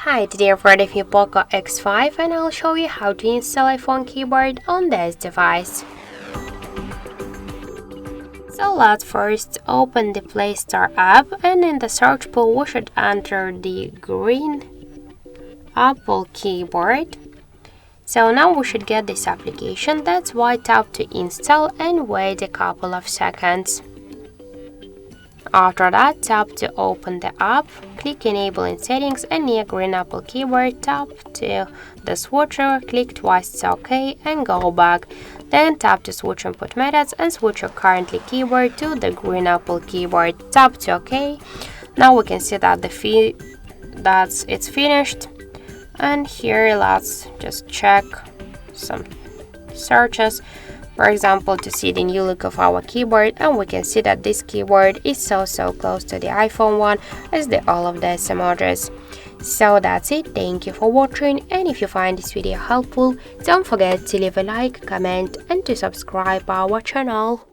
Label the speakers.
Speaker 1: Hi, today I've read a POCO X5 and I'll show you how to install iPhone keyboard on this device. So let's first open the Play Store app, and in the search bar we should enter the green Apple keyboard. So now we should get this application. That's why tap to install and wait a couple of seconds. After that, tap to open the app, click Enable in Settings, and near green Apple keyboard, tap to the switcher, click twice to OK and go back. Then tap to switch input methods and switch your currently keyboard to the green Apple keyboard. Tap to OK. Now we can see that it's finished. And here let's just check some searches. For example, to see the new look of our keyboard, and we can see that this keyboard is so close to the iPhone one as all of these emojis. So that's it. Thank you for watching, and if you find this video helpful, don't forget to leave a like, comment and to subscribe our channel.